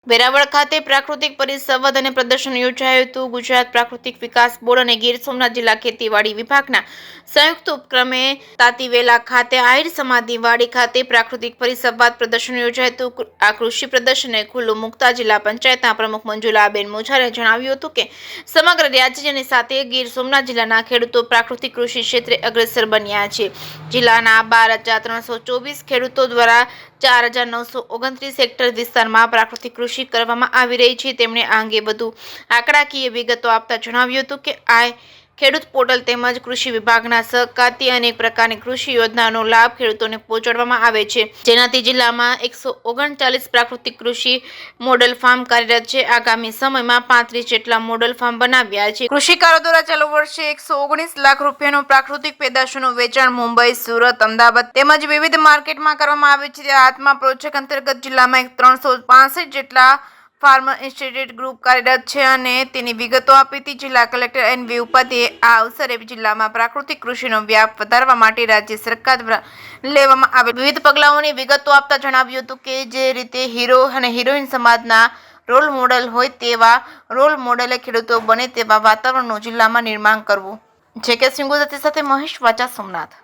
વેરાવળ ખાતે પ્રાકૃતિક પરિસંવાદ અને પ્રદર્શન યોજાયું હતું. ગુજરાત પ્રાકૃતિક વિકાસ બોર્ડ અને ગીર સોમનાથ જિલ્લા ખેતીવાડી વિભાગના સંયુક્ત ઉપક્રમે તાતીવેલા ખાતે આહિર સમાધિ વાડી ખાતે પ્રાકૃતિક પરિસંવાદ પ્રદર્શન યોજાયું હતું. આ કૃષિ પ્રદર્શનને ખુલ્લું મૂકતા જિલ્લા પંચાયતના પ્રમુખ મંજુલાબેન મોજારે જણાવ્યું હતું કે સમગ્ર રાજ્યની સાથે ગીર સોમનાથ જિલ્લાના ખેડૂતો પ્રાકૃતિક કૃષિ ક્ષેત્રે અગ્રેસર બન્યા છે. જિલ્લાના 12,324 ખેડૂતો દ્વારા 4,929 હેક્ટર વિસ્તારમાં પ્રાકૃતિક કૃષિ કરવામાં આવી રહી છે. તેમણે આ અંગે વધુ આંકડાકીય વિગતો આપતા જણાવ્યું હતું કે આ ખેડૂત પોર્ટલ તેમજ કૃષિ વિભાગના સહકારથી અનેક પ્રકારની કૃષિ યોજનાનો લાભ ખેડૂતોને પહોંચાડવામાં આવે છે, જેનાથી જિલ્લામાં 139 પ્રાકૃતિક કૃષિ મોડલ ફાર્મ કાર્યરત છે. આગામી સમયમાં 35 જેટલા મોડલ ફાર્મ બનાવ્યા છે. કૃષિકારો દ્વારા ચાલુ વર્ષે 119 લાખ રૂપિયાનું પ્રાકૃતિક પેદાશોનું વેચાણ મુંબઈ, સુરત, અમદાવાદ તેમજ વિવિધ માર્કેટમાં કરવામાં આવે છે. આત્મા પ્રોજેક્ટ અંતર્ગત જિલ્લામાં 365 જેટલા ફાર્મ ઇન્સ્ટિટ્યૂટ ગ્રુપ કાર્યરત છે અને તેની વિગતો આપી હતી. જિલ્લા કલેક્ટર એન.વી. ઉપાધ્યાયે આ અવસરે જિલ્લામાં પ્રાકૃતિક કૃષિનો વ્યાપ વધારવા માટે રાજ્ય સરકાર દ્વારા લેવામાં આવેલ વિવિધ પગલાઓની વિગતો આપતા જણાવ્યું હતું કે જે રીતે હીરો અને હિરોઈન સમાજના રોલ મોડલ હોય તેવા રોલ મોડલે ખેડૂતો બને તેવા વાતાવરણનું જિલ્લામાં નિર્માણ કરવું. જે કે સિંગુ સાથે મહેશ વાચા, સોમનાથ.